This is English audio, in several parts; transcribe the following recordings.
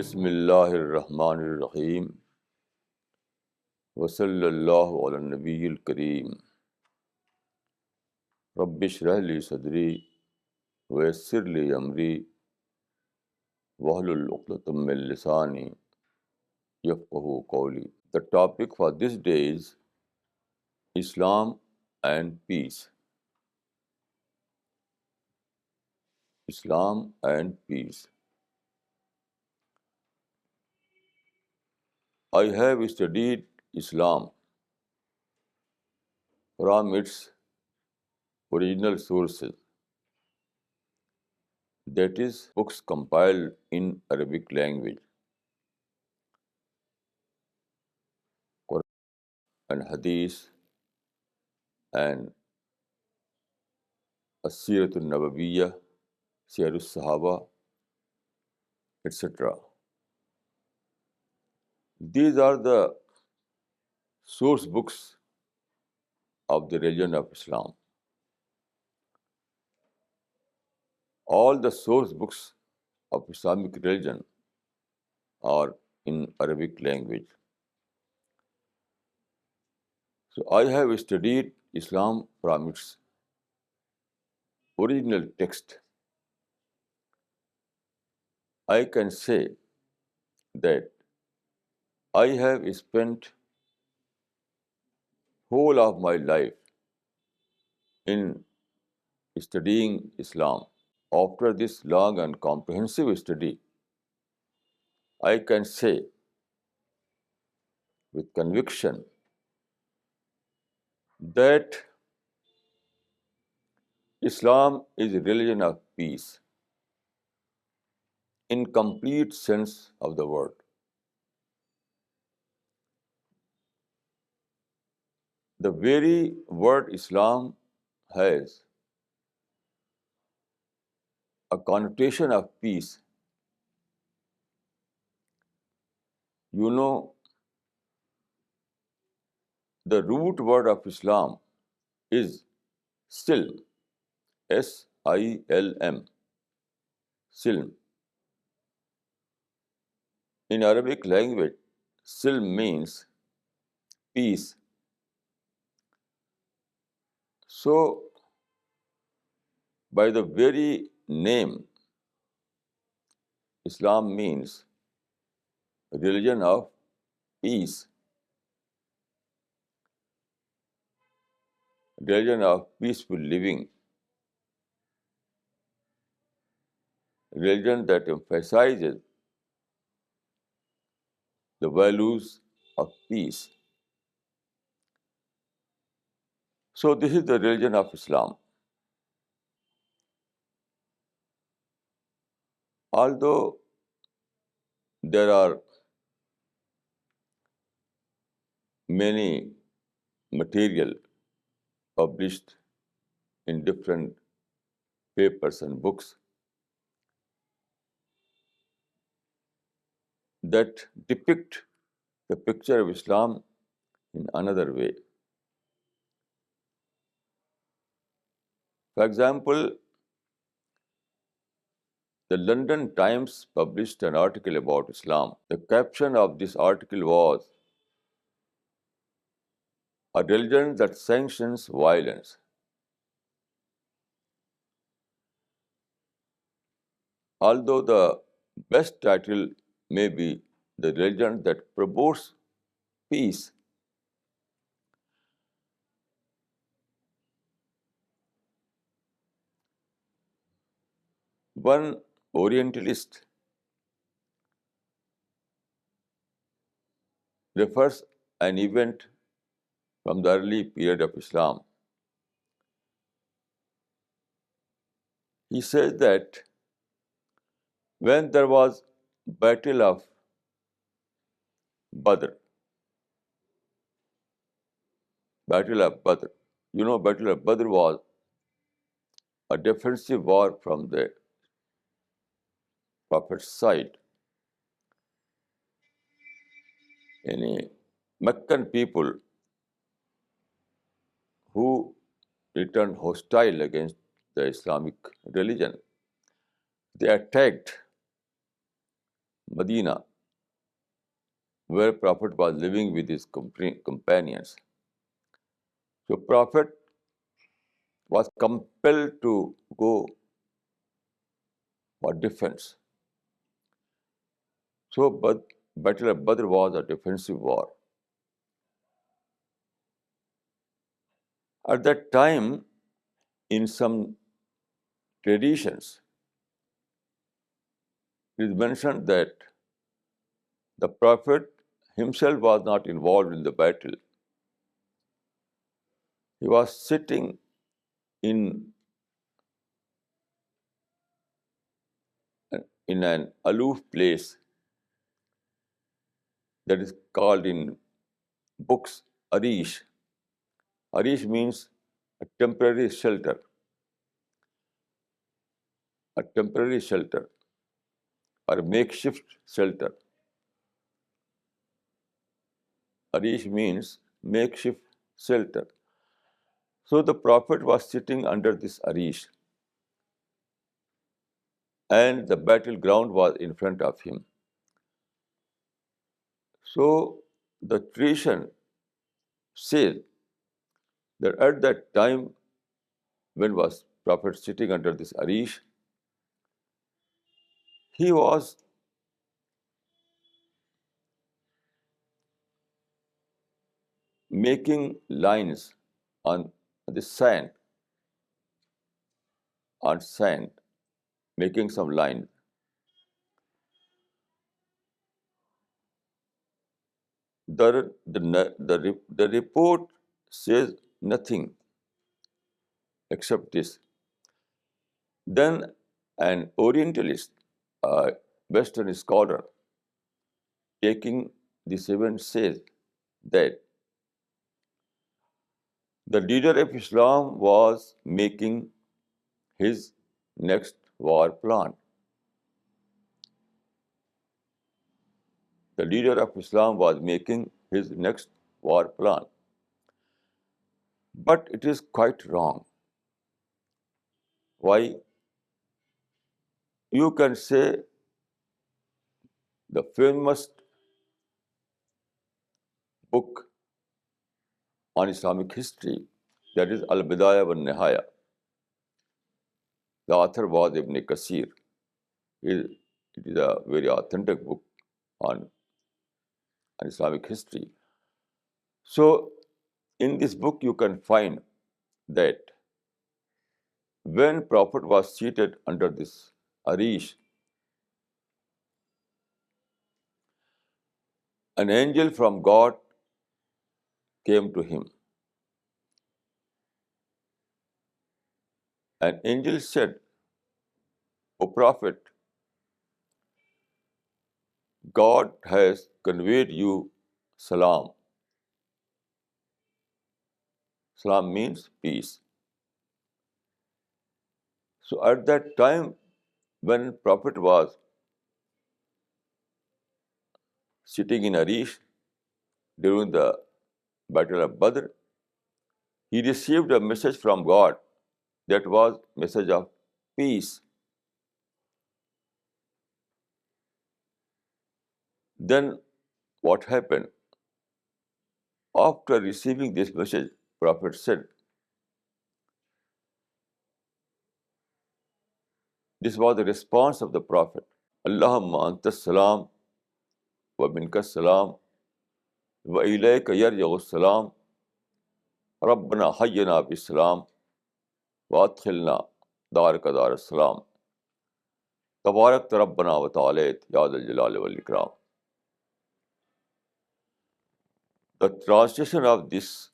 बिस्मिल्लाहिर्रहमानिर्रहीम वसल्लल्लाहु अला नबील करीम रब्बिश्रह ली सदरी वयस्सिर ली अमरी वहलुल उक़दतम मिन लिसानी यफ़क़हू क़ौली. The topic for this day is Islam and peace. Islam and peace. I have studied Islam from its original sources, that is, books compiled in Arabic language, Quran and Hadith and As-Siratul Nabawiyyah, Siyarus Sahaba, etc. These are the source books of the religion of Islam. All the source books of Islamic religion are in Arabic language. So I have studied Islam from its original text. I can say that I have spent whole of my life in studying Islam. After this long and comprehensive study, I can say with conviction that Islam is a religion of peace in complete sense of the word. The very word Islam has a connotation of peace. You know, the root word of Islam is silm, S-I-L-M, silm. In Arabic language, silm means peace. So, by the very name, Islam means religion of peace, religion of peaceful living, religion that emphasizes the values of peace. So this is the religion of Islam. Although there are many material published in different papers and books that depict the picture of Islam in another way. For example, the London Times published an article about Islam. The caption of this article was, "A religion that sanctions violence." Although the best title may be the religion that promotes peace. One Orientalist refers an event from the early period of Islam. He says that when there was Battle of Badr, Battle of Badr, Battle of Badr was a defensive war from the Prophet's side. Any Meccan people who returned hostile against the Islamic religion, they attacked Medina, where Prophet was living with his companions. So Prophet was compelled to go for defense. So Battle of Badr was a defensive war. At that time, in some traditions, it is mentioned that the Prophet himself was not involved in the battle. He was sitting in, in an aloof place that is called in books Arish. Arish means a temporary shelter, a temporary shelter or makeshift shelter. Arish means makeshift shelter. So the Prophet was sitting under this Arish, and the battleground was in front of him. So the tradition says that at that time, when was Prophet sitting under this Arish, he was making lines on the sand, on sand, making some lines. The report says nothing except this. Then an Orientalist, a Western scholar, taking this event says that the leader of Islam was making his next war plan. The leader of Islam was making his next war plan. But it is quite wrong. Why? You can say the famous book on Islamic history, that is Al-Bidaya wa Nihaya. The author was Ibn Kasir. It is a very authentic book on Islamic history. So, in this book, you can find that when Prophet was seated under this Arish, an angel from God came to him. An angel said, O Prophet, God has conveyed you salam. Salam means peace. So at that time, when Prophet was sitting in Arish during the Battle of Badr, he received a message from God that was message of peace. Then what happened? After receiving this message, Prophet said, this was the response of the Prophet. Allahumma anta salam wa minka salam wa ilayka yarji'u salam Rabbana hayyina bis salam wa adkhilna daraka dar salam Tabarak Rabbana wa ta'alayt ya dal jalali wal ikram. The translation of this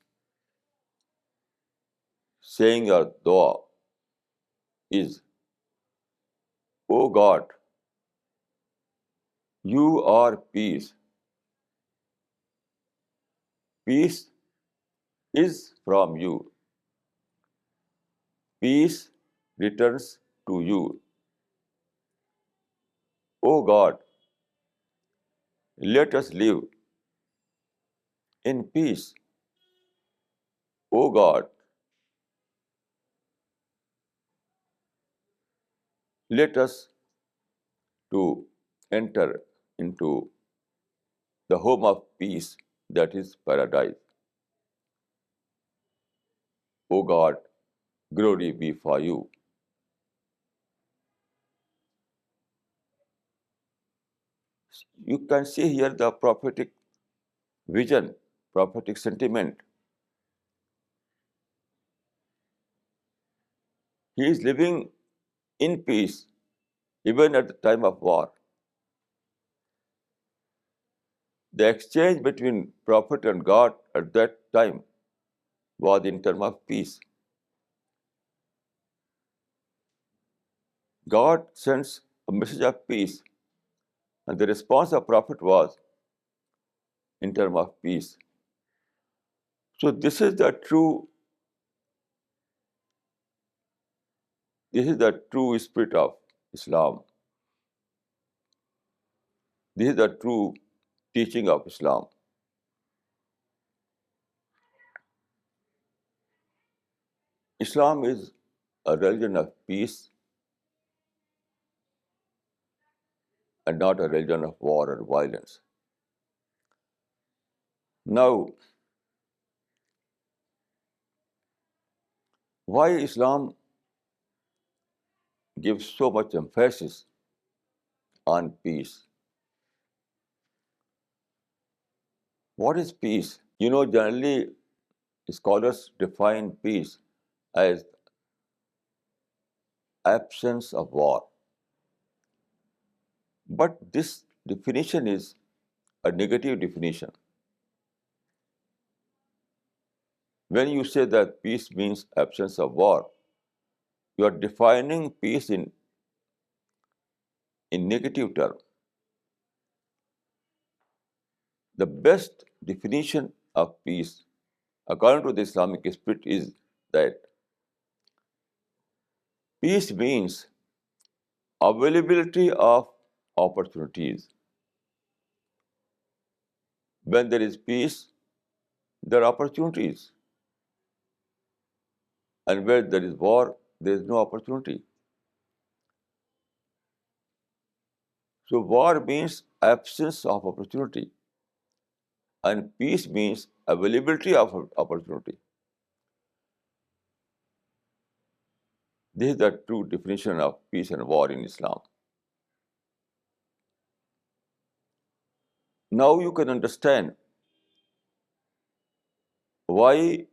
saying or dua is, O God, you are peace. Peace is from you. Peace returns to you. O God, let us live in peace. O God, let us to enter into the home of peace, that is paradise. O God, glory be for you. You can see here the prophetic vision, prophetic sentiment. He is living in peace even at the time of war. The exchange between prophet and God at that time was in terms of peace. God sends a message of peace, and the response of prophet was in terms of peace. So this is the true spirit of Islam. This is the true teaching of Islam. Islam is a religion of peace and not a religion of war or violence. Now, why Islam gives so much emphasis on peace? What is peace? Generally, scholars define peace as absence of war. But this definition is a negative definition. When you say that peace means absence of war, you are defining peace in negative terms. The best definition of peace, according to the Islamic spirit, is that peace means availability of opportunities. When there is peace, there are opportunities. And where there is war, there is no opportunity. So war means absence of opportunity, and peace means availability of opportunity. This is the true definition of peace and war in Islam. Now you can understand why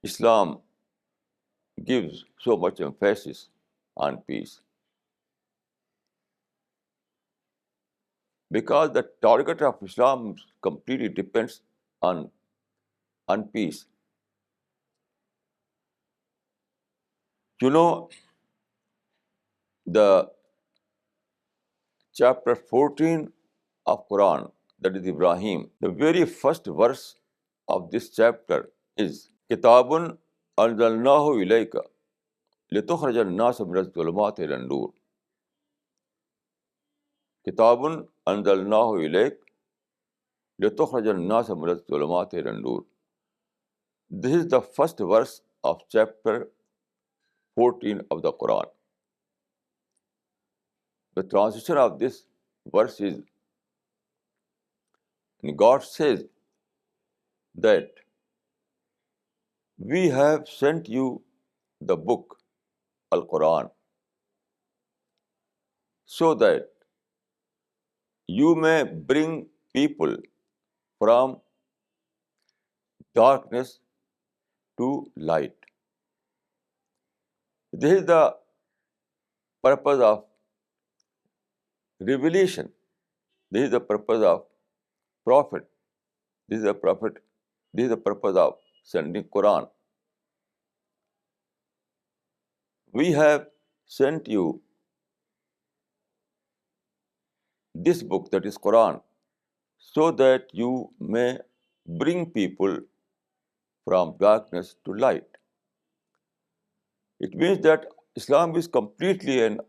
Islam gives so much emphasis on peace. Because the target of Islam completely depends on peace. You know, the chapter 14 of Quran, that is Ibrahim, the very first verse of this chapter is Kitabun anzalnahu ilayka لِتُخْرِجَ النَّاسَ مِنَ الظُّلُمَاتِ إِلَى النُّورِ. كِتَابٌ أَنزَلْنَاهُ إِلَيْكَ لِتُخْرِجَ النَّاسَ مِنَ الظُّلُمَاتِ إِلَى النُّورِ. This is the first verse of chapter 14 of the Quran. The translation of this verse is, God says that we have sent you the book, Al-Quran, so that you may bring people from darkness to light. This is the purpose of revelation. This is the purpose of prophet. This is the prophet. This is the purpose of sending Quran. We have sent you this book, that is Quran, so that you may bring people from darkness to light. It means that Islam is completely an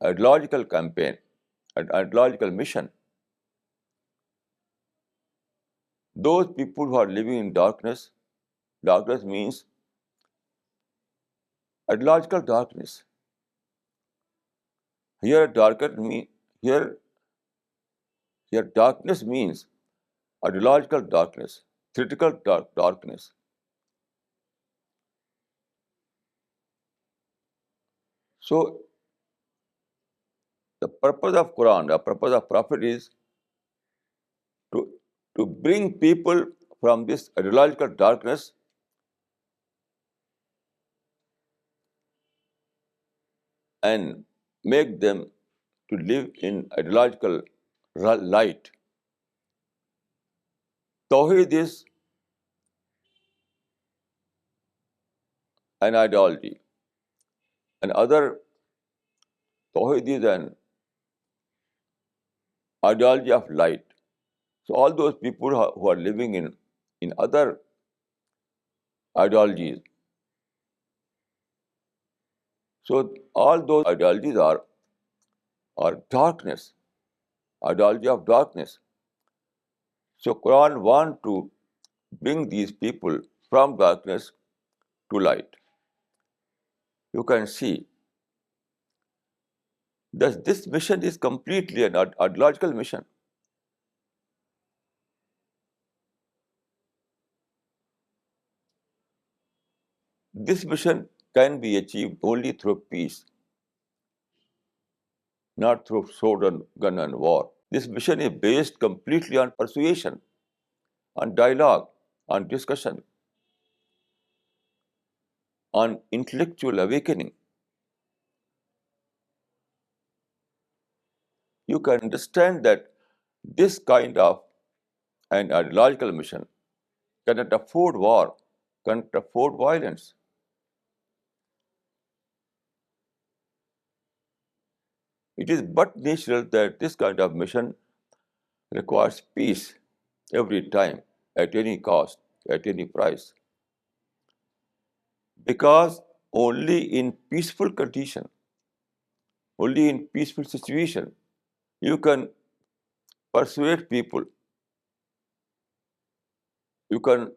ideological campaign, an ideological mission. Those people who are living in darkness, darkness means ideological darkness, Here, here, here, darkness means ideological darkness, theoretical darkness. So, the purpose of Quran, the purpose of Prophet is to, to bring people from this ideological darkness and make them to live in ideological light. Tawheed is an ideology, and other Tawheed is an ideology of light. So all those people who are living in other ideologies, so all those ideologies are darkness, ideology of darkness. So Quran want to bring these people from darkness to light. You can see that this mission is completely an ideological mission. This mission can be achieved only through peace, not through sword and gun and war. This mission is based completely on persuasion, on dialogue, on discussion, on intellectual awakening. You can understand that this kind of an ideological mission cannot afford war, cannot afford violence. It is but natural that this kind of mission requires peace every time, at any cost, at any price. Because only in peaceful condition, only in peaceful situation, you can persuade people, you can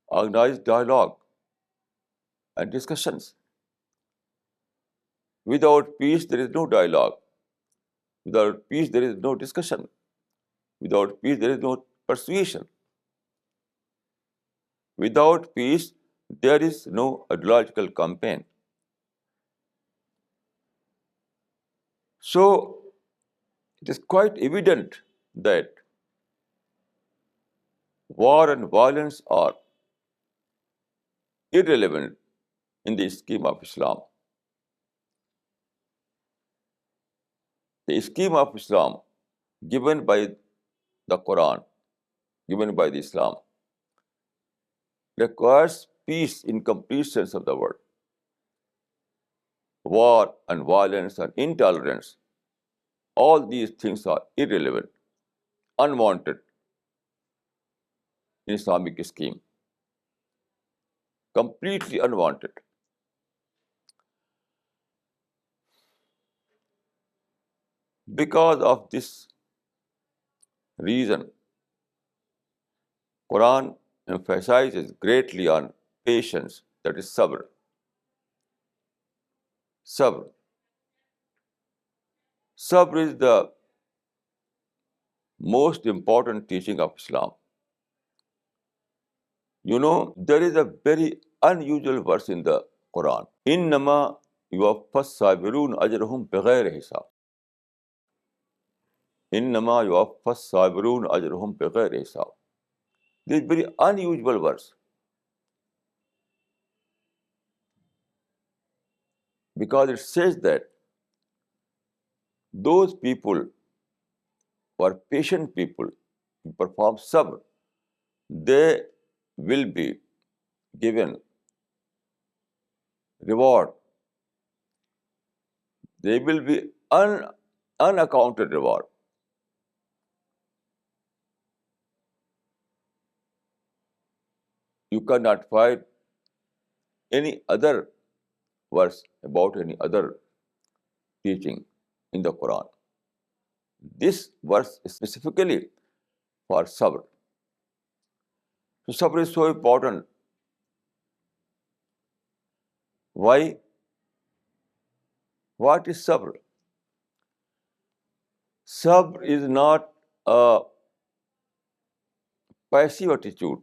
organize dialogue and discussions. Without peace, there is no dialogue. Without peace, there is no discussion. Without peace, there is no persuasion. Without peace, there is no ideological campaign. So, it is quite evident that war and violence are irrelevant in the scheme of Islam. The scheme of Islam given by the Quran, given by the Islam, requires peace in complete sense of the word. War and violence and intolerance, all these things are irrelevant, unwanted in Islamic scheme, completely unwanted. Because of this reason, Quran emphasizes greatly on patience, that is sabr. Sabr. Sabr is the most important teaching of Islam. You know, there is a very unusual verse in the Quran. Innama yuwaffas sabirun ajrahum bighairi hisab. Innama yuwaffas sabirun ajrahum bighairi hisab. This is very unusual verse because it says that those people who are patient people, who perform sabr, they will be given reward. They will be unaccounted reward. You cannot find any other verse about any other teaching in the Quran. This verse is specifically for sabr. So sabr is so important. Why? What is sabr? Sabr is not a passive attitude.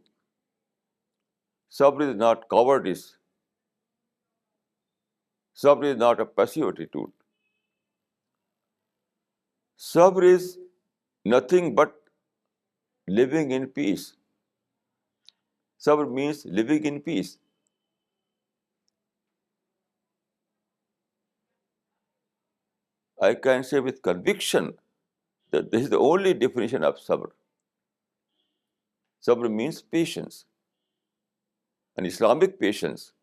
Sabr is not cowardice. Sabr is not a passive attitude. Sabr is nothing but living in peace. Sabr means living in peace. I can say with conviction that this is the only definition of sabr. Sabr means patience. And Islamic patience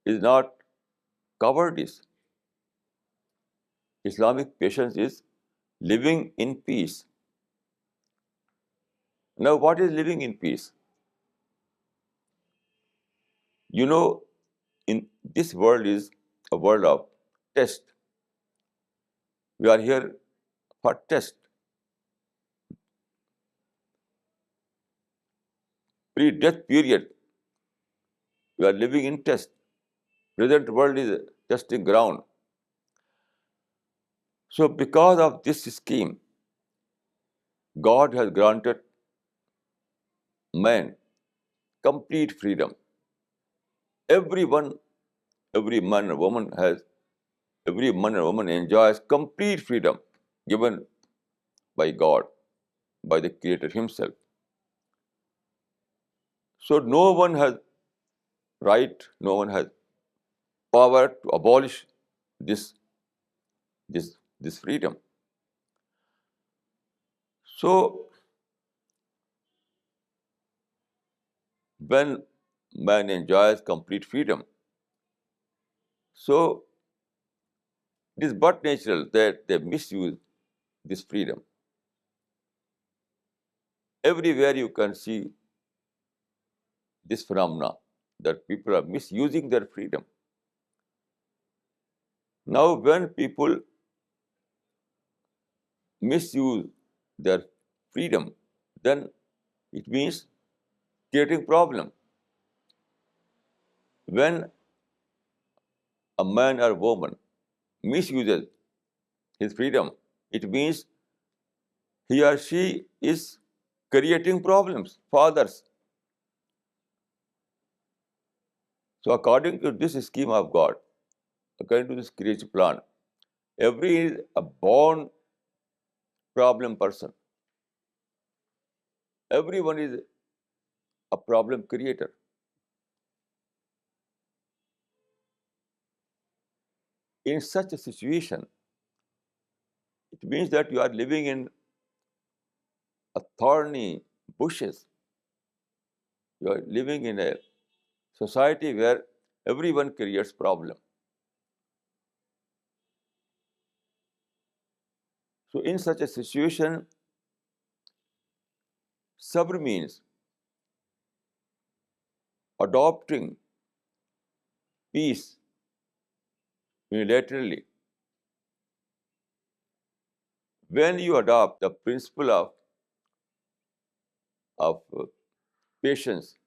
is not cowardice. Islamic patience is living in peace. Now, what is living in peace? You know, in this world is a world of test. We are here for test. Pre-death period, we are living in test. Present world is a testing ground. So, because of this scheme, God has granted man complete freedom. Everyone, every man and woman has, every man and woman enjoys complete freedom given by God, by the Creator Himself. So no one has right, no one has power to abolish this this freedom. So when man enjoys complete freedom, so it is but natural that they misuse this freedom. Everywhere you can see this phenomena that people are misusing their freedom. Now, when people misuse their freedom, then it means creating problem. When a man or woman misuses his freedom, it means he or she is creating problems for others. So according to this scheme of God, according to this creation plan, every is a born problem person. Everyone is a problem creator. In such a situation, it means that you are living in a thorny bushes. You are living in a society where everyone creates problem. So in such a situation, sabr means adopting peace unilaterally. When you adopt the principle of patience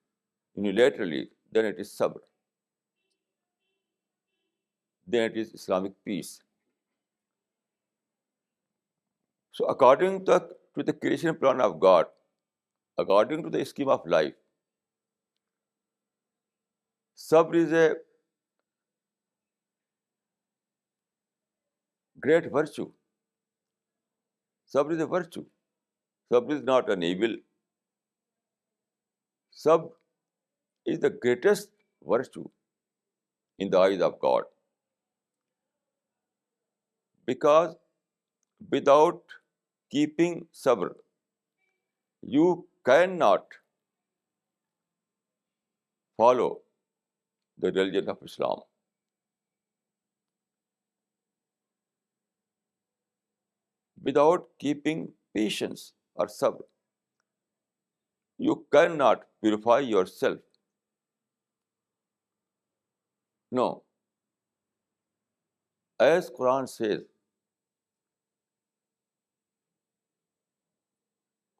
unilaterally, then it is sabr. Then it is Islamic peace. So according to the creation plan of God, according to the scheme of life, sabr is a great virtue. Sabr is a virtue. Sabr is not an evil. Sabr is the greatest virtue in the eyes of God. Because without keeping sabr, you cannot follow the religion of Islam. Without keeping patience or sabr, you cannot purify yourself. No. As Quran says,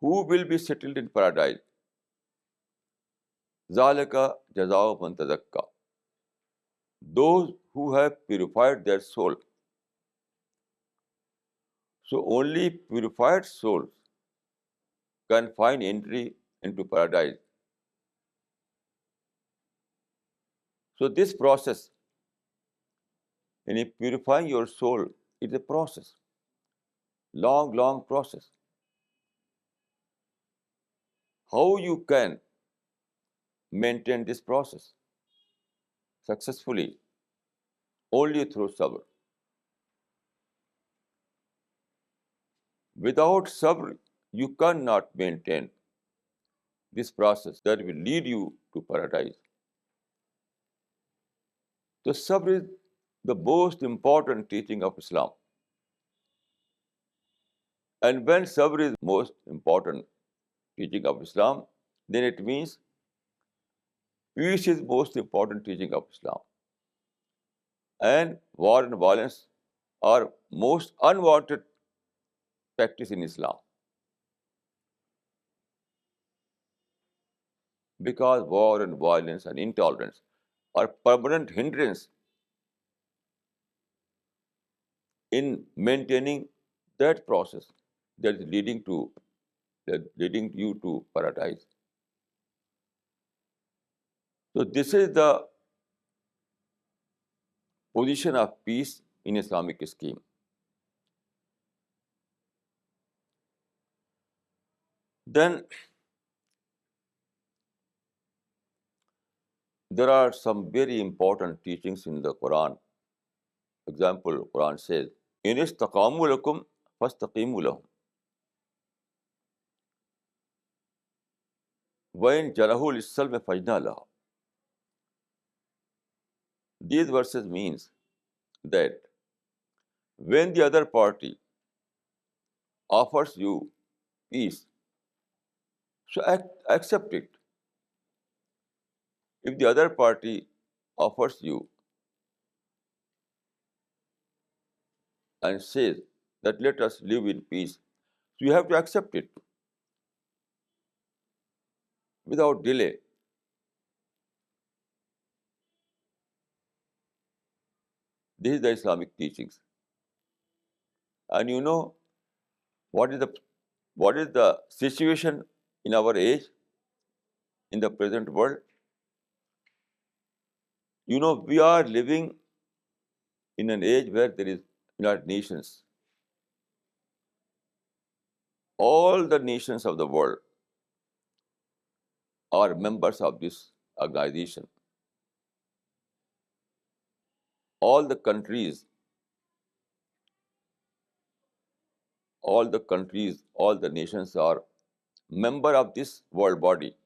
who will be settled in paradise? Zalika jazao man tazakka. Those who have purified their soul. So only purified souls can find entry into paradise. So this process, in purifying your soul, is a process, long, long process. How you can maintain this process successfully? Only through sabr. Without sabr, you cannot maintain this process that will lead you to paradise. So sabr is the most important teaching of Islam. And when sabr is most important teaching of Islam, then it means peace is most important teaching of Islam. And war and violence are most unwanted practice in Islam, because war and violence and intolerance are permanent hindrance in maintaining that process that is leading you to paradise. So this is the position of peace in Islamic scheme. Then there are some very important teachings in the Quran. Example, Quran says, "In istaqamu lakum fastaqimu lahum, wa in janahu lis-salmi fajna laha." These verses means that when the other party offers you peace, so accept it. If the other party offers you and says that let us live in peace, so you have to accept it without delay. This is the Islamic teachings. And you know what is the situation in our age, in the present world? You know, we are living in an age where there is United Nations. All the nations of the world are members of this organization. All the countries, all the nations are member of this world body.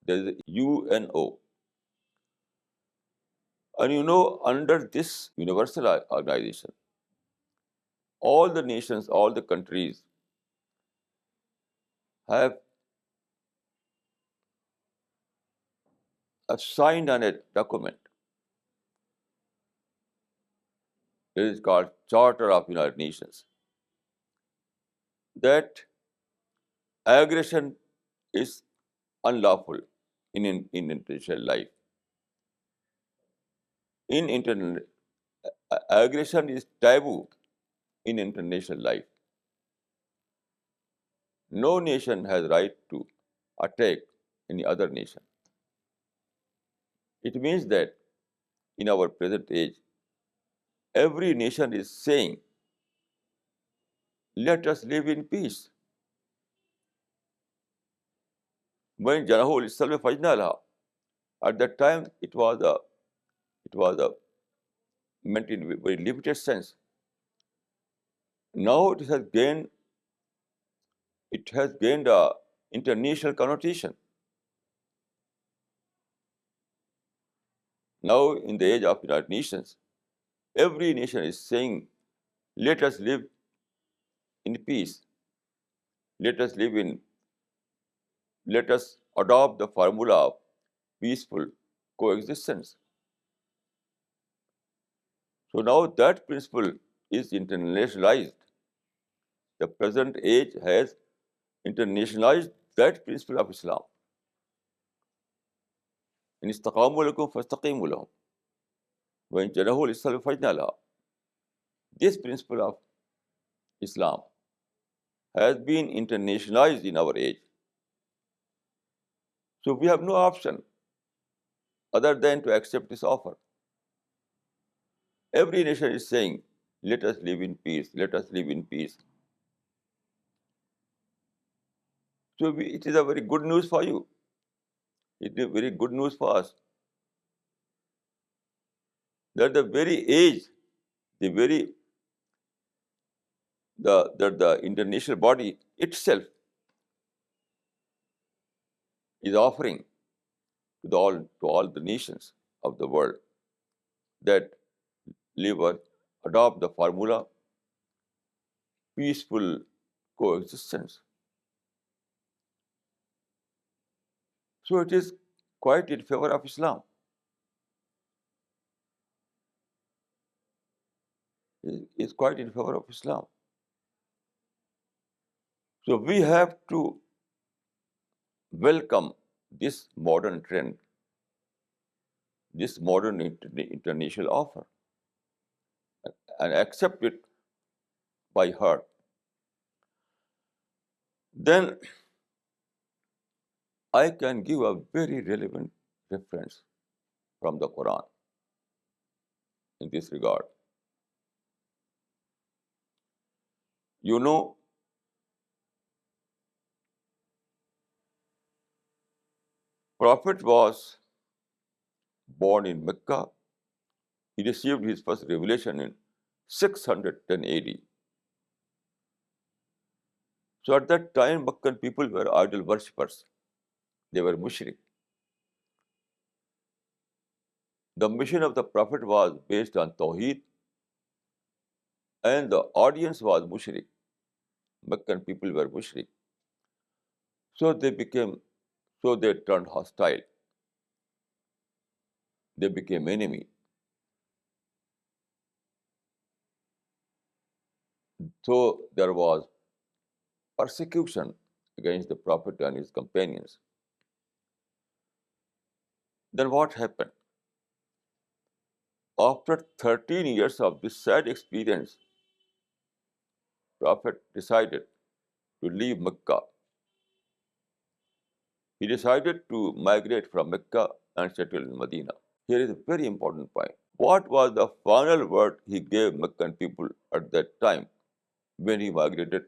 There is UNO. And you know, under this universal organization, all the nations, all the countries have signed on a document. It is called Charter of United Nations. That aggression is unlawful in international life. Aggression is taboo in international life. No nation has right to attack any other nation. It means that in our present age, every nation is saying, let us live in peace. When Janahul Islam Fajna laha, at that time it was meant in a very limited sense. Now it has gained a international connotation. Now, in the age of United Nations, every nation is saying, let us live in peace. Let us adopt the formula of peaceful coexistence. So now that principle is internationalized. The present age has internationalized that principle of Islam. In istaqamu lakum fastaqimu lahum, wa in janahu lis-salmi fajna laha. This principle of Islam has been internationalized in our age. So we have no option other than to accept this offer. Every nation is saying, let us live in peace, let us live in peace. So it is a very good news for you. It is very good news for us. That the very age, that the international body itself is offering to all the nations of the world that live or adopt the formula peaceful coexistence. So it is quite in favor of Islam. It is quite in favor of Islam. So we have to welcome this modern trend, this modern international offer, and accept it by heart. Then I can give a very relevant reference from the Quran in this regard. You know, Prophet was born in Mecca. He received his first revelation in 610 AD. So at that time, Meccan people were idol worshippers. They were mushrik. The mission of the Prophet was based on Tawheed, and the audience was mushrik. Meccan people were mushrik. So they turned hostile. They became enemy. So there was persecution against the Prophet and his companions. Then what happened? After 13 years of this sad experience, Prophet decided to leave Mecca. He decided to migrate from Mecca and settle in Medina. Here is a very important point. What was the final word he gave Meccan people at that time when he migrated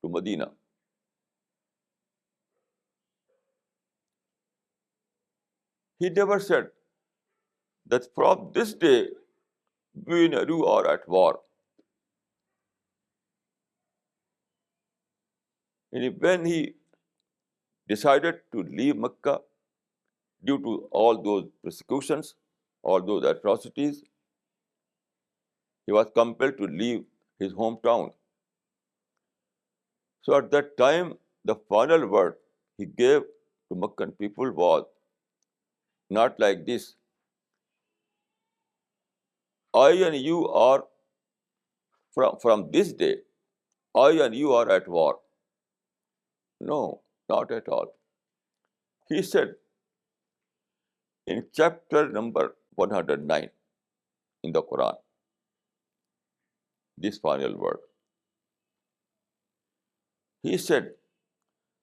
to Medina? He never said that from this day we and you are at war. And when he decided to leave Mecca due to all those persecutions, all those atrocities, he was compelled to leave his hometown. So at that time, the final word he gave to Meccan people was not like this: I and you are from this day, I and you are at war. No, not at all. He said in chapter number 109 in the Quran, this final word. He said,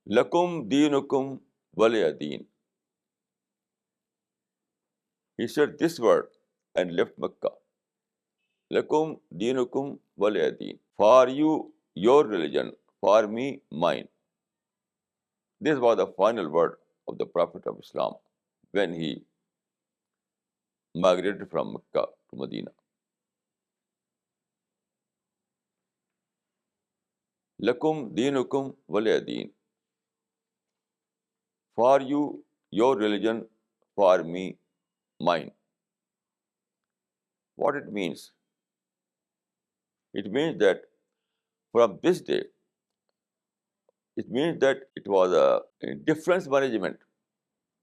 Lakum deenukum waliya deen. He said this word and left Mecca. Lakum deenukum waliya deen. For you, your religion, for me, mine. This was the final word of the Prophet of Islam when he migrated from Mecca to Medina. Lakum deenukum waliya deen. For you, your religion, for me, mine. What it means? It means that from this day, it means that it was a difference management.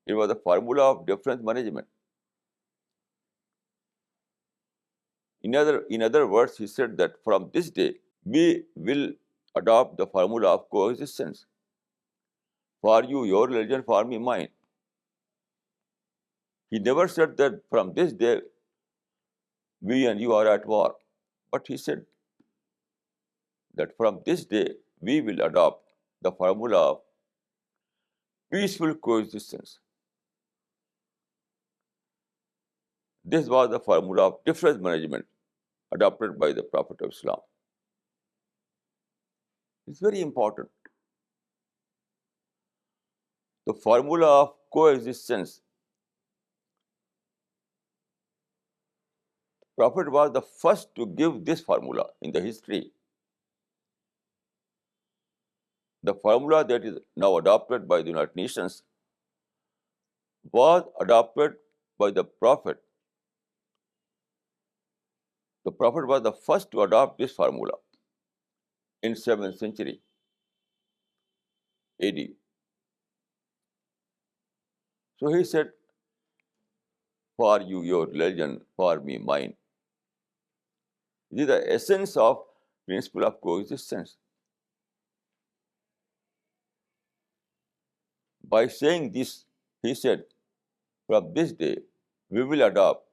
It was a formula of difference management. In other words, he said that from this day, we will adopt the formula of coexistence. For you, your religion, for me, mine. He never said that from this day, we and you are at war. But he said that from this day we will adopt the formula of peaceful coexistence. This was the formula of difference management adopted by the Prophet of Islam. It's very important. The formula of coexistence. Prophet was the first to give this formula in the history. The formula that is now adopted by the United Nations was adopted by the Prophet. The Prophet was the first to adopt this formula in 7th century AD. So he said, for you your religion, for me mine. This is the essence of principle of coexistence. By saying this, he said, from this day we will adopt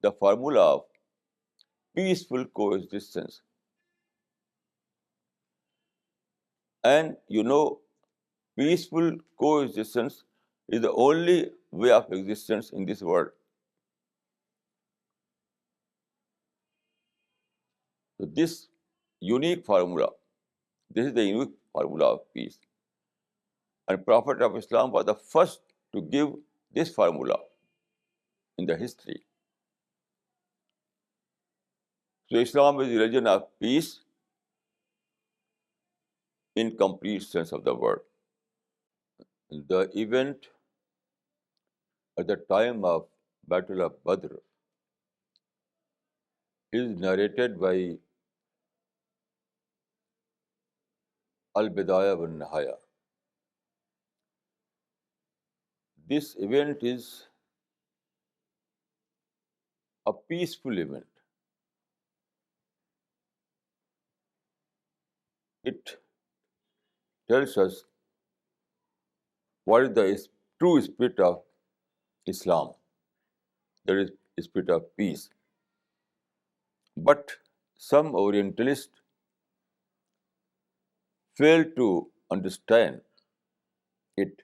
the formula of peaceful coexistence. And peaceful coexistence is the only way of existence in this world. So this unique formula, this is the unique formula of peace. And Prophet of Islam was the first to give this formula in the history. So Islam is a religion of peace in complete sense of the word. The event at the time of Battle of Badr is narrated by Al-Bidaya wa Nihaya. This event is a peaceful event. It tells us what is the true spirit of Islam. That is the spirit of peace. But some Orientalists fail to understand it.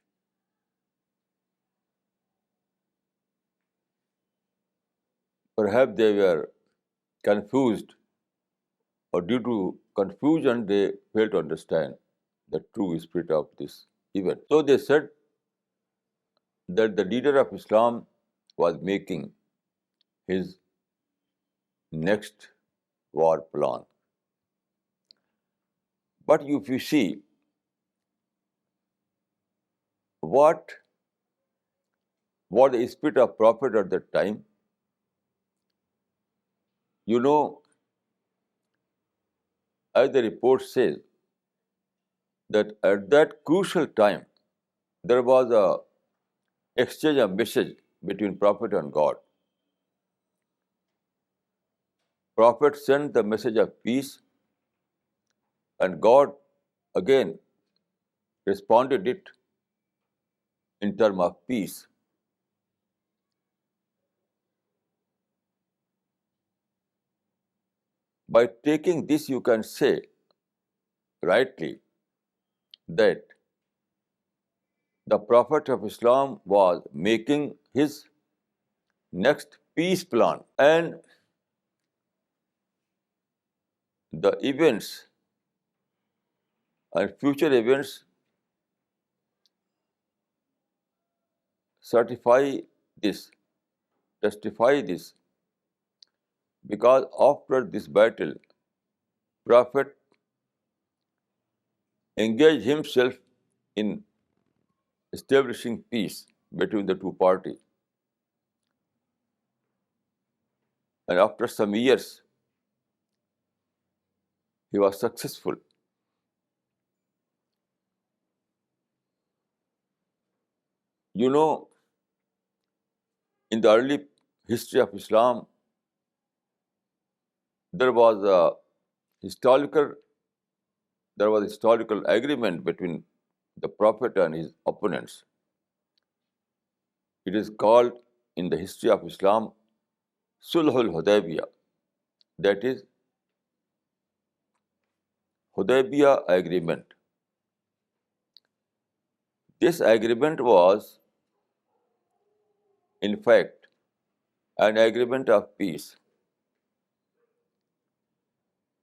Perhaps they were confused, or due to confusion, they fail to understand the true spirit of this event. So they said that the leader of Islam was making his next war plan. But if you see what the spirit of Prophet at that time, as the report says, that at that crucial time, there was a exchange of message between Prophet and God. Prophet sent the message of peace, and God again responded it in terms of peace. By taking this, you can say rightly that the Prophet of Islam was making his next peace plan, and the events and future events testify this, because after this battle, Prophet engaged himself in establishing peace between the two parties. And after some years, he was successful. In the early history of Islam, there was a historical agreement between the Prophet and his opponents. It is called in the history of Islam Sulhul Hudaybiyah. That is, Hudaybiyah agreement. This agreement was, in fact, an agreement of peace.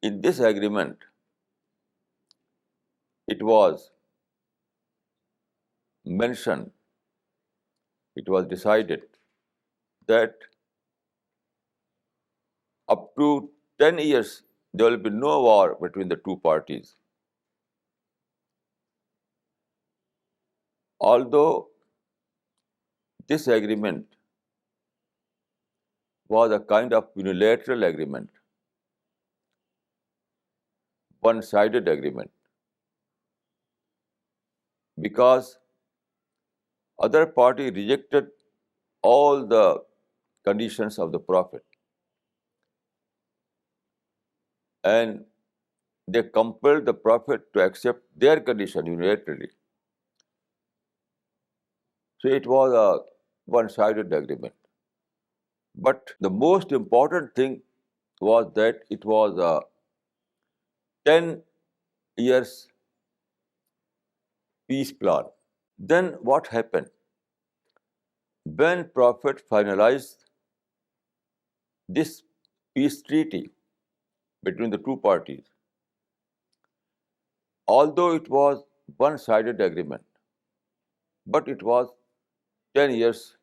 In this agreement, it was mentioned, it was decided that up to 10 years there will be no war between the two parties. Although this agreement was a kind of unilateral agreement, one-sided agreement, because other party rejected all the conditions of the Prophet and they compelled the Prophet to accept their condition unilaterally. So it was a one-sided agreement. But the most important thing was that it was a 10 years peace plan. Then what happened? When Prophet finalized this peace treaty between the two parties, although it was one-sided agreement, but it was 10 years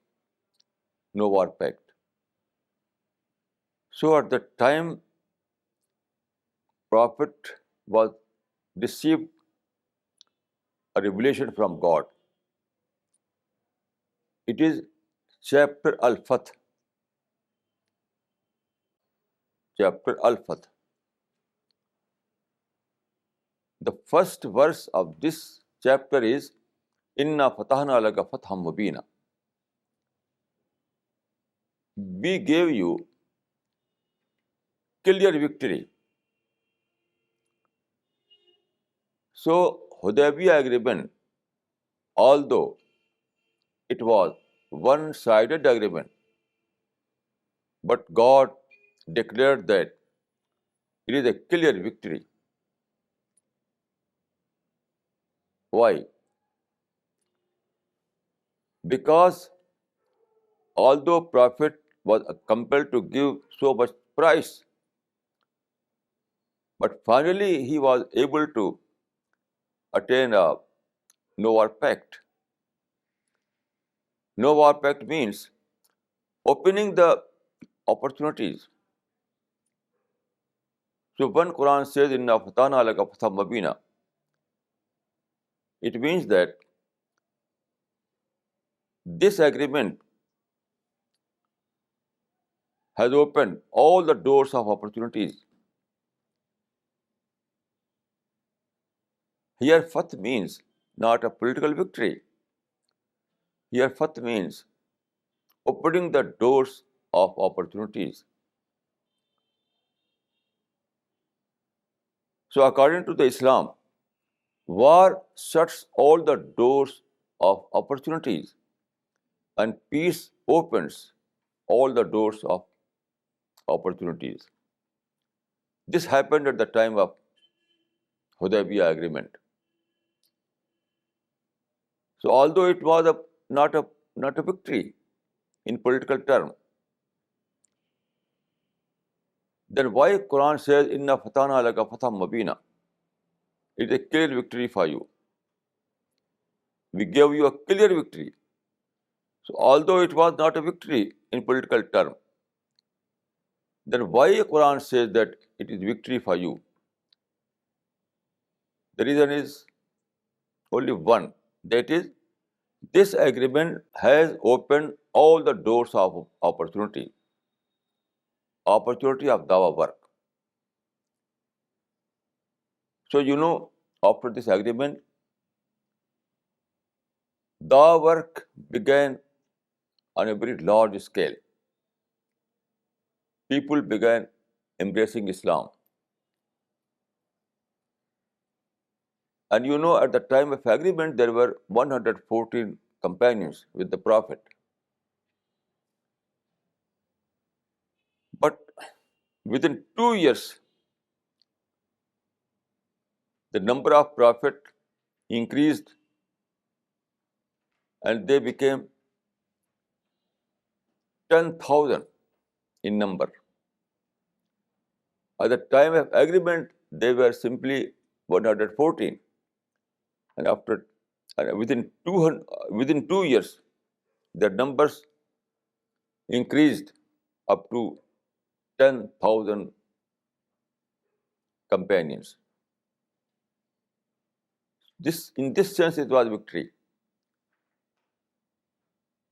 no war pact. So at the time Prophet was received a revelation from God. It is chapter Al-Fath. Chapter Al-Fath. The first verse of this chapter is Inna fatahna laka fatham mubina. We gave you clear victory. So Hudaybiyah agreement, although it was one-sided agreement, but God declared that it is a clear victory. Why? Because although Prophet was compelled to give so much price, but finally he was able to attain a no war pact. No war pact means opening the opportunities. So when Quran says Inna fatana laka fatham mubina, it means that this agreement has opened all the doors of opportunities. Here fath means not a political victory. Here fath means opening the doors of opportunities. So according to the Islam, war shuts all the doors of opportunities and peace opens all the doors of opportunities. This happened at the time of Hudaybiyah agreement. So although it was not a victory in political term, then why Quran says Inna fatana laka fatham mubina? It is a clear victory for you. We gave you a clear victory. So although it was not a victory in political term, then why Quran says that it is victory for you? The reason is only one. That is, this agreement has opened all the doors of opportunity of dawah work. So after this agreement, dawah work began on a very large scale. People began embracing Islam. And at the time of agreement, there were 114 companions with the Prophet. But within 2 years, the number of prophets increased and they became 10,000 in number. At the time of agreement, they were simply 114. And within 2 years, their numbers increased up to 10,000 companions. In this sense, it was victory,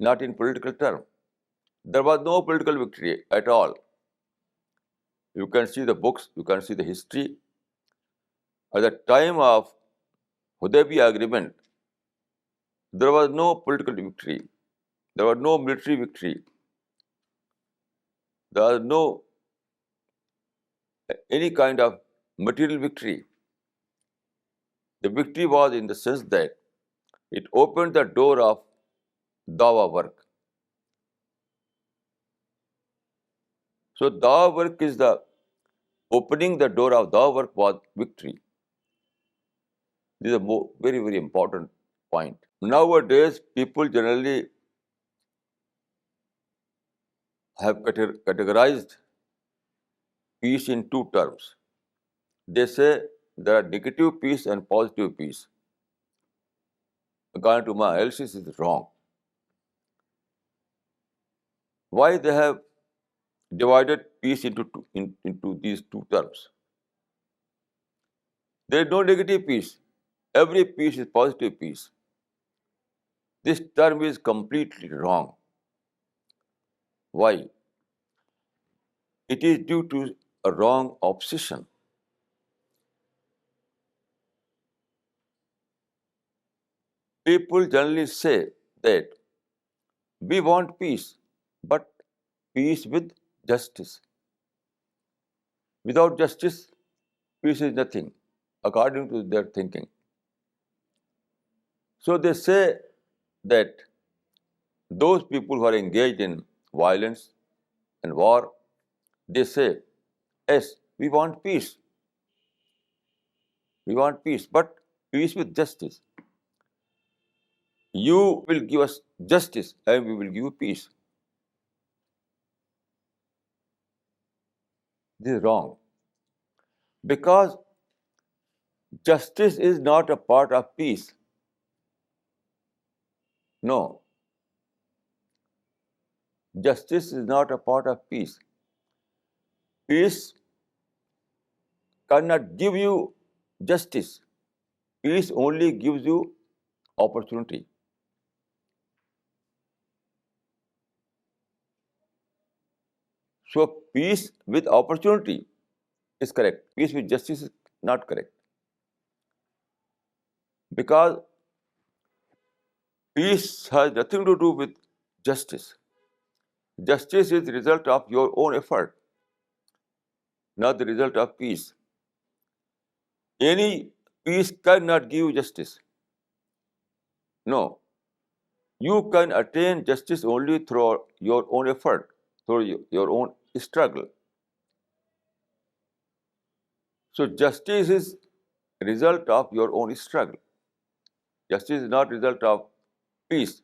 not in political terms. There was no political victory at all. You can see the books, you can see the history. At the time of Hudaybiyah agreement, there was no political victory. There was no military victory. There was no any kind of material victory. The victory was in the sense that it opened the door of dawah work. So dawah work is the opening the door of dawah work was victory. This is a very, very important point. Nowadays, people generally have categorized peace in two terms. They say there are negative peace and positive peace. According to my analysis, it is wrong. Why they have divided peace into these two terms? There is no negative peace. Every peace is positive peace. This term is completely wrong. Why? It is due to a wrong obsession. People generally say that we want peace, but peace with justice. Without justice, peace is nothing, according to their thinking. So they say that those people who are engaged in violence and war, they say, yes, we want peace. We want peace, but peace with justice. You will give us justice and we will give you peace. This is wrong. Because justice is not a part of peace. No. Justice is not a part of peace. Peace cannot give you justice. Peace only gives you opportunity. So peace with opportunity is correct. Peace with justice is not correct. Because peace has nothing to do with justice. Justice is the result of your own effort, not the result of peace. Any peace cannot give you justice. No. You can attain justice only through your own effort, through your own struggle. So justice is a result of your own struggle. Justice is not a result of peace.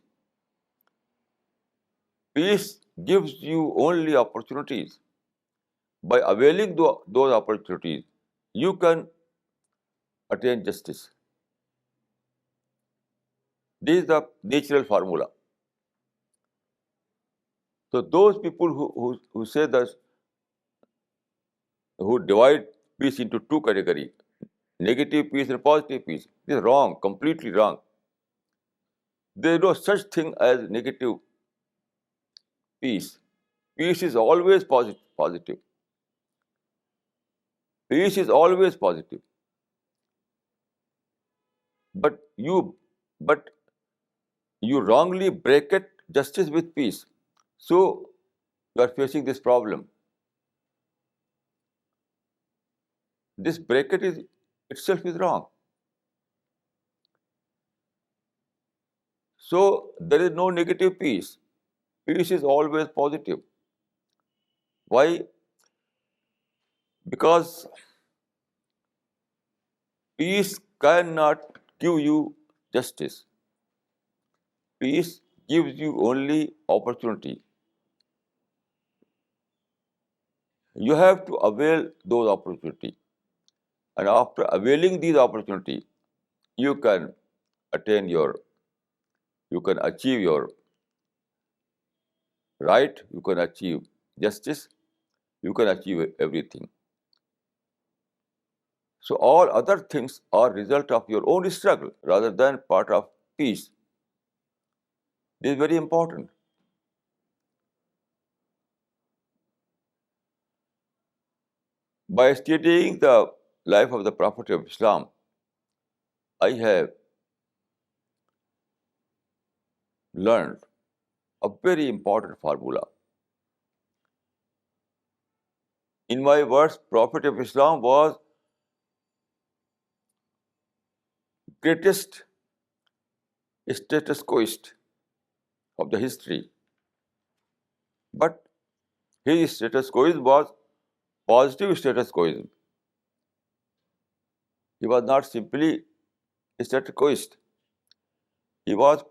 Peace gives you only opportunities. By availing those opportunities, you can attain justice. This is the natural formula. So those people who say that, who divide peace into two categories, negative peace and positive peace, this is wrong, completely wrong. There is no such thing as negative peace. Peace is always positive. Peace is always positive. But you wrongly bracket justice with peace. So you are facing this problem. This bracket itself is wrong. So there is no negative peace. Peace is always positive. Why? Because Peace cannot give you justice. Peace gives you only opportunity. You have to avail those opportunities. And after availing these opportunities, you can attain your, you can achieve your right, you can achieve justice, you can achieve everything. So all other things are result of your own struggle rather than part of peace. This is very important. By studying the life of the Prophet of Islam, I have learned a very important formula. In my words, Prophet of Islam was greatest status quoist of the history. But his status quoism was positive status quoism. He was not simply status quoist. He was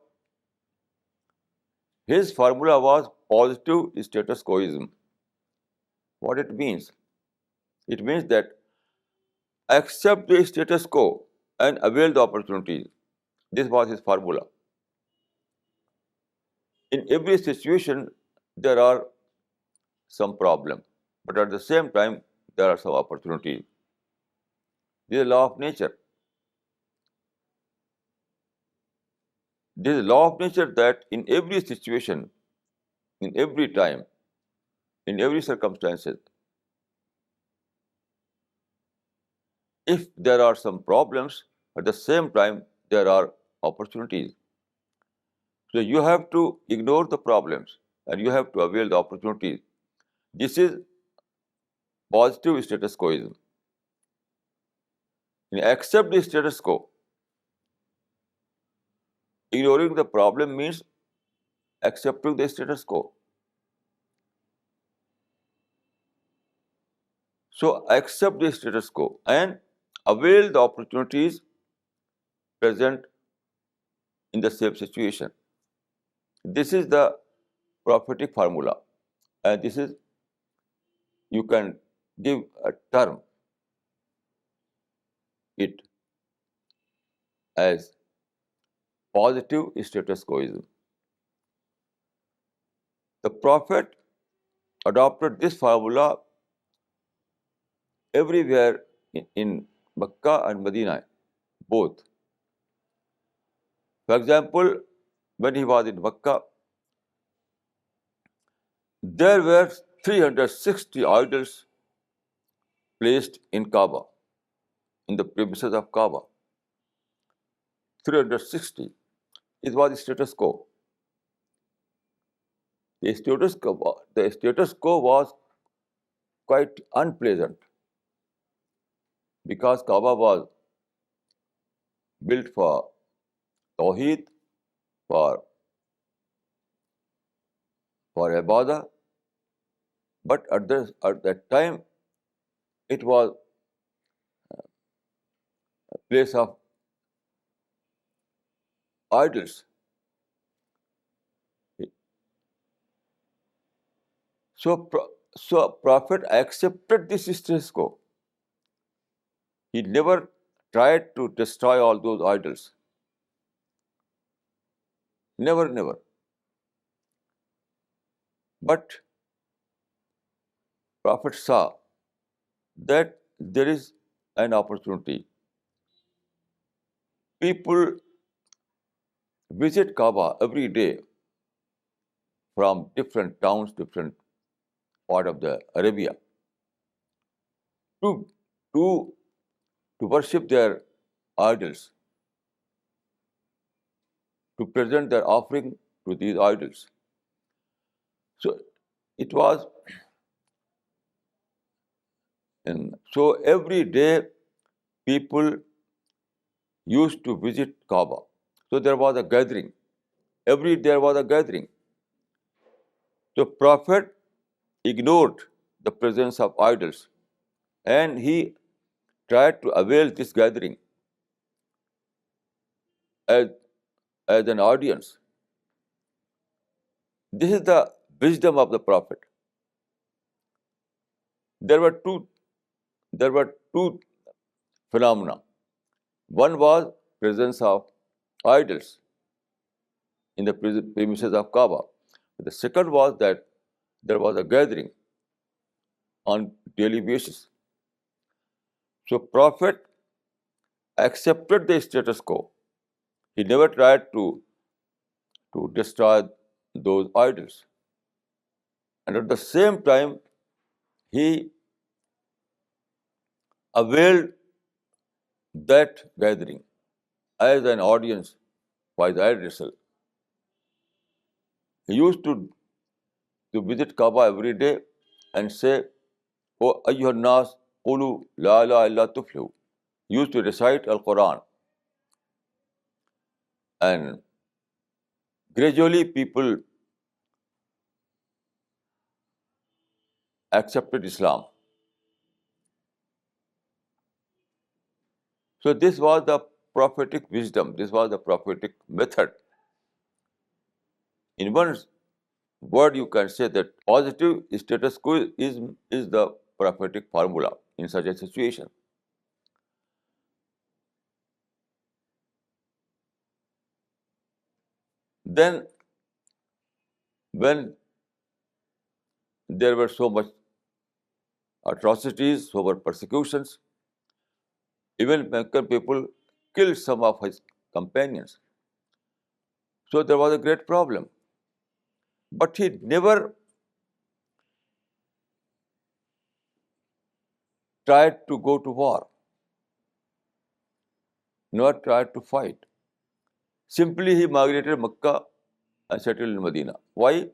His formula was positive status quoism. What it means? It means that accept the status quo and avail the opportunities. This was his formula. In every situation, there are some problems, but at the same time, there are some opportunities. This is a law of nature. This is a law of nature that in every situation, in every time, in every circumstances, if there are some problems, at the same time, there are opportunities. So you have to ignore the problems and you have to avail the opportunities. This is positive status quoism. Accept the status quo. Ignoring the problem means accepting the status quo. So accept the status quo and avail the opportunities present in the same situation. This is the prophetic formula, and this is, you can give a term it as positive status quoism. The Prophet adopted this formula everywhere in Mecca and Medina, both. For example, when he was in Mecca, there were 360 idols placed in Kaaba, in the premises of Kaaba. 360. It was the status quo. The status quo was quite unpleasant because Kaaba was built for Tawheed, for Ibadah, but at that time it was a place of idols. So Prophet accepted this status quo. He never tried to destroy all those idols. Never, never. But Prophet saw that there is an opportunity. People visit Kaaba every day from different towns, different part of the Arabia to to to worship their idols, to present their offering to these idols. So it was, and so every day people used to visit Kaaba. So there was a gathering. Every day there was a gathering. The Prophet ignored the presence of idols and he tried to avail this gathering. as, as an audience. This is the wisdom of the Prophet. There were two phenomena. One was presence of idols in the premises of Kaaba. The second was that there was a gathering on daily basis. So Prophet accepted the status quo. He never tried to destroy those idols. And at the same time, he availed that gathering as an audience for the idol itself. He used to visit Kaaba every day and say, O ayyuhan nas, qulu la ilaha illa tuflihu. He used to recite Al-Quran. And gradually people accepted Islam. So this was the prophetic wisdom. This was the prophetic method. In one word, you can say that positive status quo is the prophetic formula in such a situation. Then, when there were so much atrocities, so much persecutions, even Meccan people killed some of his companions. So there was a great problem. But he never tried to go to war, nor tried to fight. Simply he migrated Mecca and settled in Medina. Why?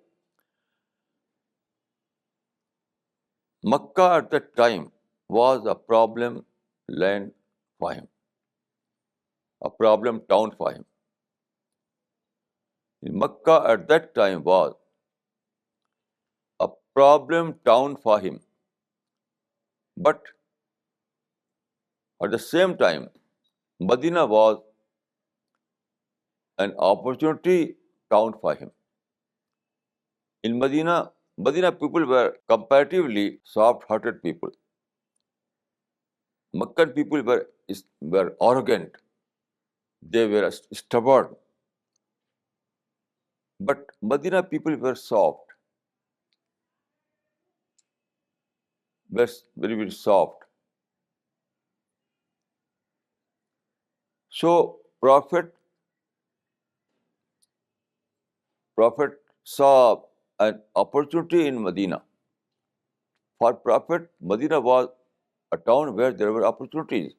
Mecca at that time was a problem land for him, a problem town for him. Mecca at that time was a problem town for him. But at the same time, Medina was an opportunity town for him. In Medina people were comparatively soft-hearted people. Meccan people were arrogant. They were stubborn. But Medina people were soft, were very, very soft. So Prophet saw an opportunity in Medina. For Prophet, Medina was a town where there were opportunities.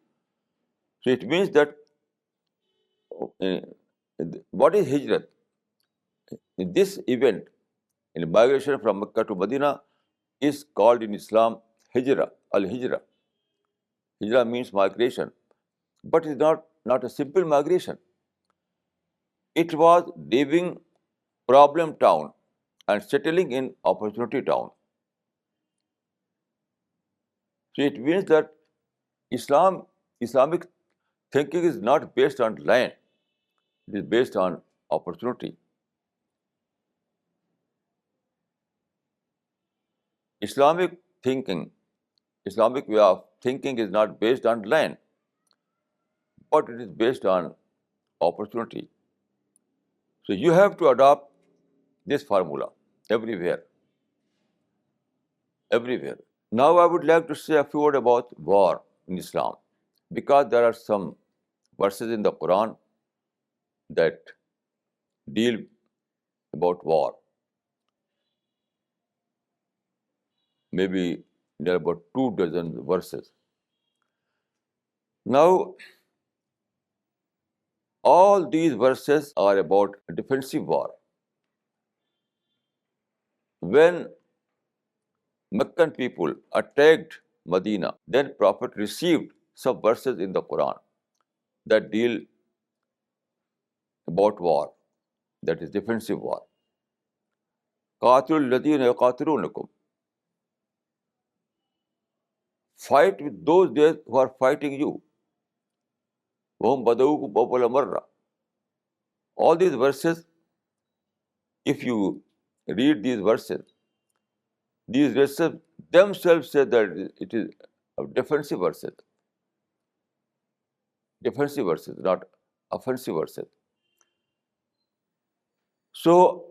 So it means that uh, what is Hijrat? This event in migration from Mecca to Medina is called in Islam Hijra, Al-Hijra. Hijra means migration, but it's not a simple migration. It was leaving problem town and settling in opportunity town. So it means that Islamic thinking is not based on land, it is based on opportunity. Islamic thinking, Islamic way of thinking is not based on land, but it is based on opportunity. So you have to adopt this formula everywhere, everywhere. Now I would like to say a few words about war in Islam, because there are some verses in the Quran that deal about war. Maybe there are about 24 verses. Now, all these verses are about a defensive war. When Meccan people attacked Medina, then Prophet received some verses in the Quran that deal about war, that is defensive war. قَاتِلُوا الَّذِينَ يُقَاتِلُونَكُمْ. Fight with those who are fighting you. وَهُمْ بَدَوْكُمْ أَوَّلَ مَرَّةٍ. All these verses, if you read these verses themselves say that it is a defensive verses, not offensive verses. So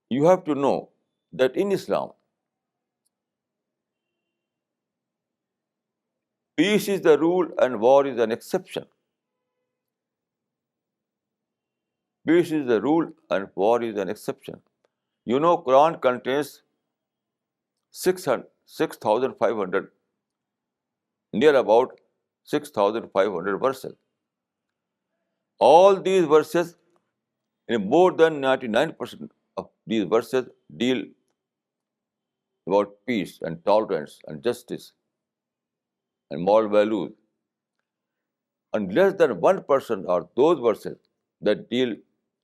you have to know that in Islam, peace is the rule and war is an exception. Peace is the rule and war is an exception. You know, Quran contains 6,500, near about 6,500 verses. All these verses, more than 99% of these verses deal about peace and tolerance and justice and moral values. And less than 1% are those verses that deal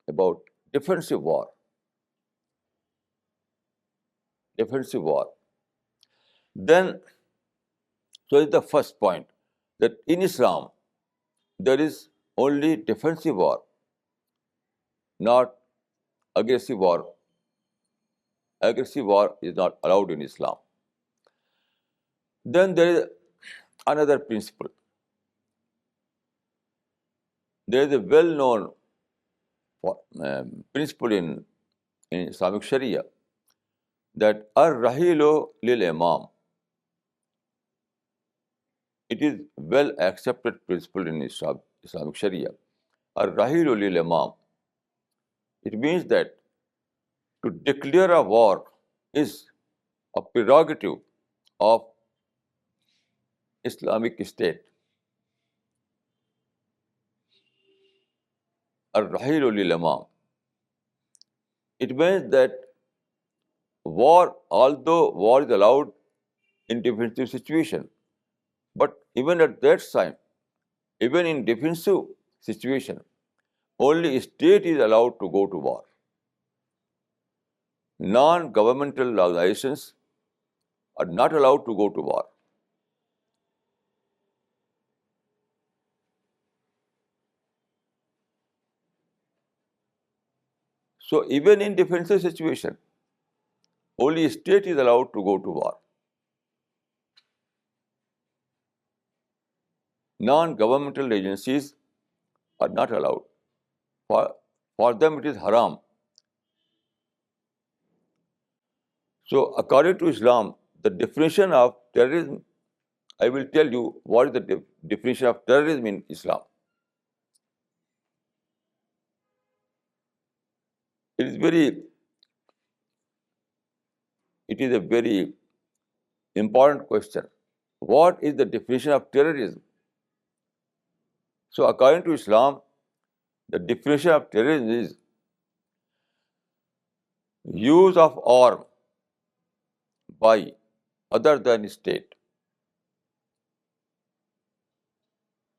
about defensive war. Defensive war. Then, so is the first point, that in Islam there is only defensive war, not aggressive war. Aggressive war is not allowed in Islam. Then there is another principle. There is a well-known principle in Islamic Sharia that ar-rahilu lil imam. It is well accepted principle in Islamic Sharia. Ar-rahilu lil imam. It means that to declare a war is a prerogative of Islamic State. Ar-rahilu lil imam. It means that war, although war is allowed in defensive situation, but even at that time, even in defensive situation, only state is allowed to go to war. Non-governmental organizations are not allowed to go to war. So even in defensive situation, only state is allowed to go to war. Non-governmental agencies are not allowed. For them it is haram. So according to Islam, the definition of terrorism, I will tell you what is the definition of terrorism in Islam. It is a very important question. What is the definition of terrorism? So according to Islam, the definition of terrorism is use of arm by other than state,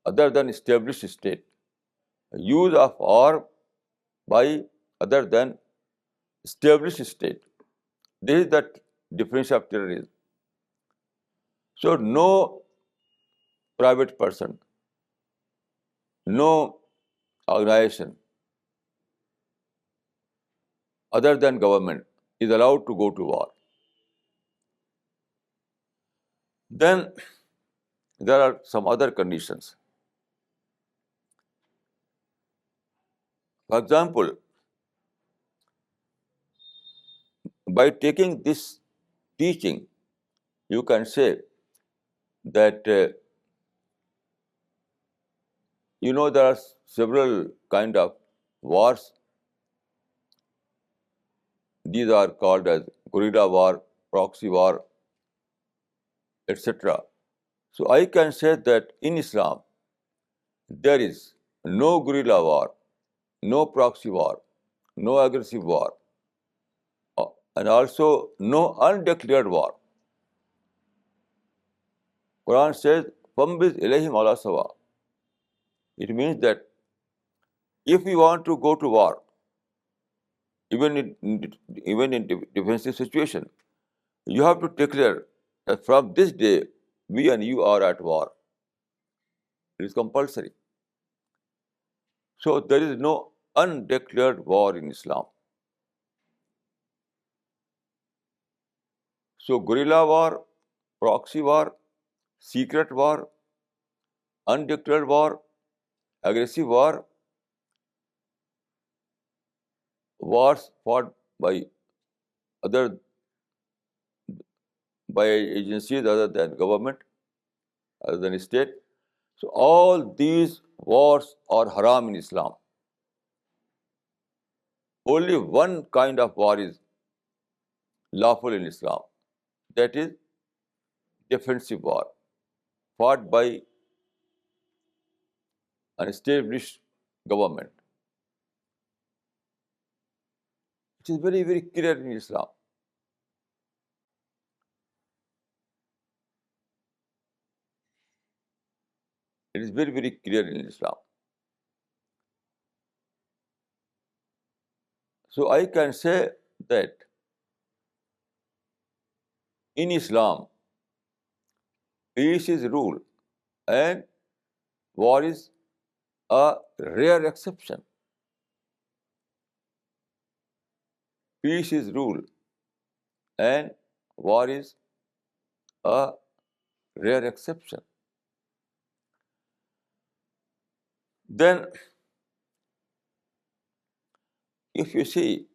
other than established state. Use of arm by other than established state. This is the definition of terrorism. So no private person, no organization other than government is allowed to go to war. Then there are some other conditions. For example, by taking this teaching, you can say that there are several kind of wars. These are called as guerrilla war, proxy war, etc. So I can say that in Islam there is no guerrilla war, no proxy war, no aggressive war, and also no undeclared war. Quran says, "Fambiz ilayhim ala sawa." It means that if you want to go to war, even in defensive situation, you have to declare that from this day we and you are at war. It is compulsory. So there is no undeclared war in Islam. So guerrilla war, proxy war, secret war, undeclared war, aggressive war, wars fought by other by agencies other than government, other than state. So all these wars are haram in Islam. Only one kind of war is lawful in Islam. That is defensive war, fought by an established government. It is very, very clear in Islam. It is very, very clear in Islam. So I can say that in Islam, peace is rule and war is a rare exception. Peace is rule and war is a rare exception. Then, if you see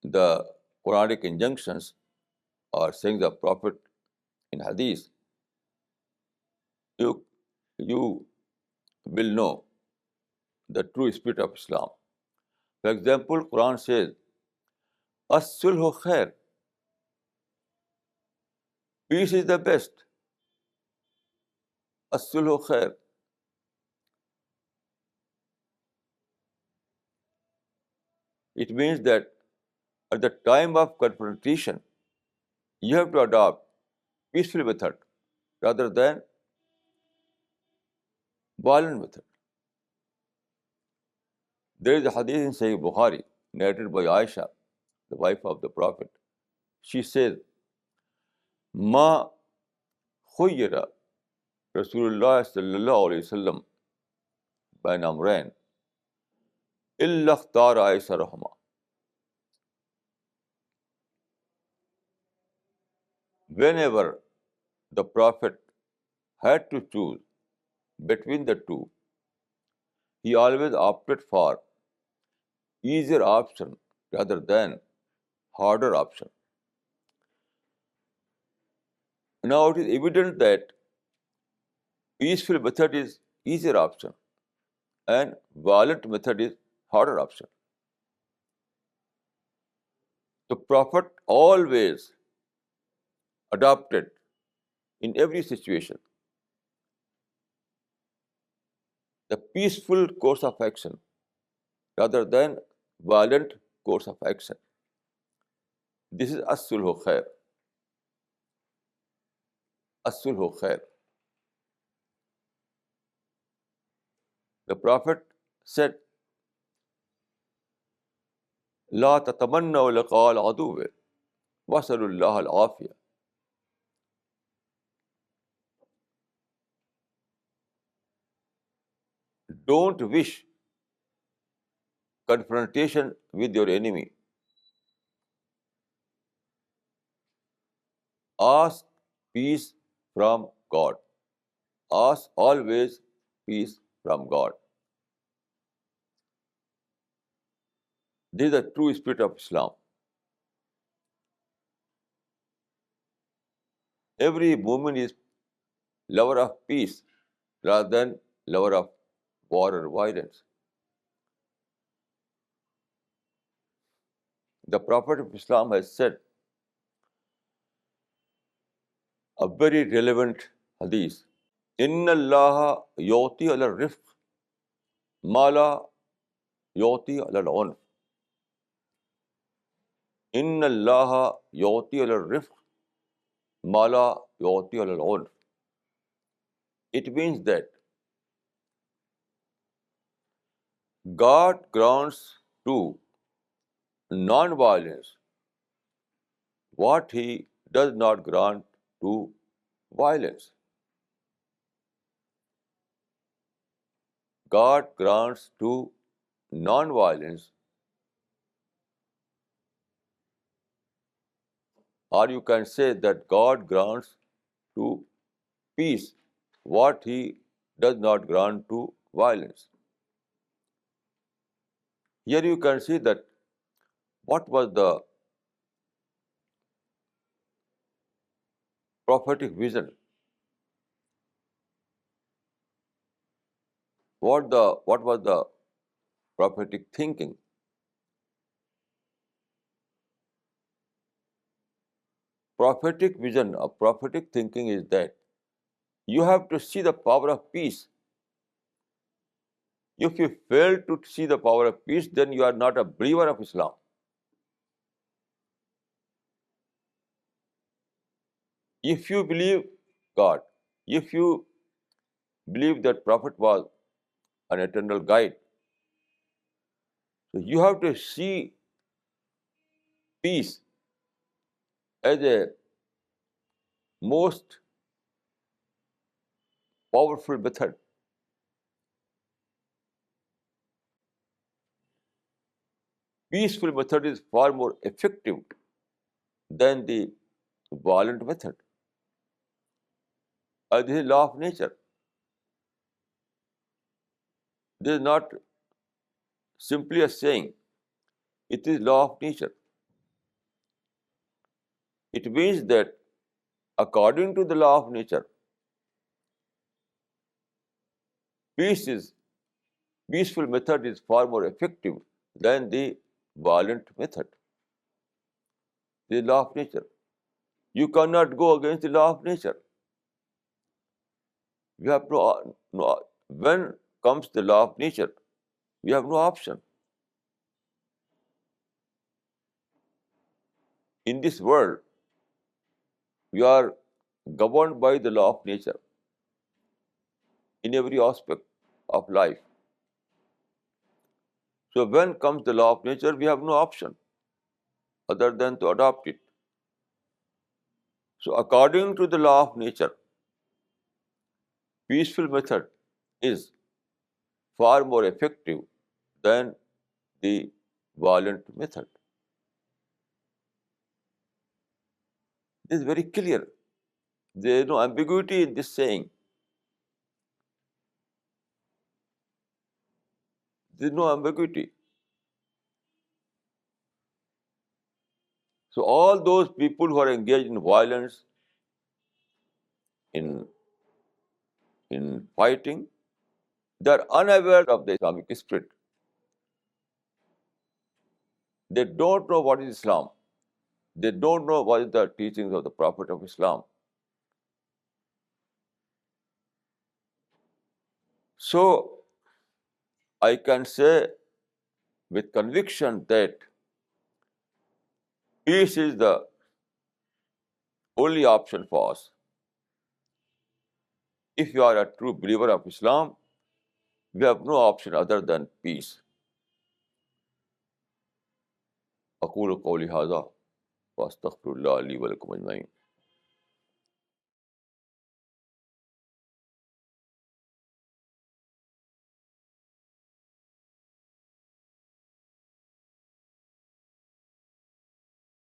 the Quranic injunctions or sayings of Prophet in Hadith, you, you will know the true spirit of Islam. For example, Quran says, As-sulhu khair, peace is the best. As-sulhu khair. It means that at the time of confrontation, you have to adopt peaceful method rather than violent method. There is a hadith in Sahih Bukhari, narrated by Aisha, the wife of the Prophet. She says, Ma khuyyira Rasulullah sallallahu alayhi wasallam bain amrayn illa ikhtara aysarahuma. Whenever the Prophet had to choose between the two, he always opted for easier option rather than harder option. Now it is evident that peaceful method is easier option and violent method is harder option. The Prophet always adopted in every situation the peaceful course of action rather than violent course of action. This is as-sulhu khair. As-sulhu khair. The Prophet said, La tatamannaw liqa al-aduwwi wasalullah al-afiyah. Don't wish confrontation with your enemy. Ask peace from God. Ask always peace from God. This is the true spirit of Islam. Every woman is lover of peace rather than lover of war or violence. The Prophet of Islam has said a very relevant hadith. Inna Allah yu'ti ala rifq ma la yu'ti ala al-unf. Inna Allah yu'ti ala rifq ma la yu'ti ala al-unf. It means that God grants to non-violence what He does not grant to violence. God grants to non-violence, or you can say that God grants to peace what He does not grant to violence. Here you can see that what was the prophetic vision, what was the prophetic thinking. Prophetic vision or prophetic thinking is that you have to see the power of peace. If you fail to see the power of peace, then you are not a believer of Islam. If you believe God, if you believe that Prophet was an eternal guide, so you have to see peace as a most powerful method. Peaceful method is far more effective than the violent method. This is law of nature. This is not simply a saying. It is law of nature. It means that according to the law of nature, peace is peaceful method is far more effective than the violent method. The law of nature. You cannot go against the law of nature. You have no when comes the law of nature, we have no option. In this world, we are governed by the law of nature in every aspect of life. So when comes the law of nature, we have no option other than to adopt it. So according to the law of nature, peaceful method is far more effective than the violent method. This is very clear. There is no ambiguity in this saying. There is no ambiguity. So all those people who are engaged in violence, in fighting, they are unaware of the Islamic spirit. They don't know what is Islam. They don't know what is the teachings of the Prophet of Islam. So I can say with conviction that peace is the only option for us. If you are a true believer of Islam, we have no option other than peace. أقول قولي هذا وأستغفر الله لي ولكم أجمعين.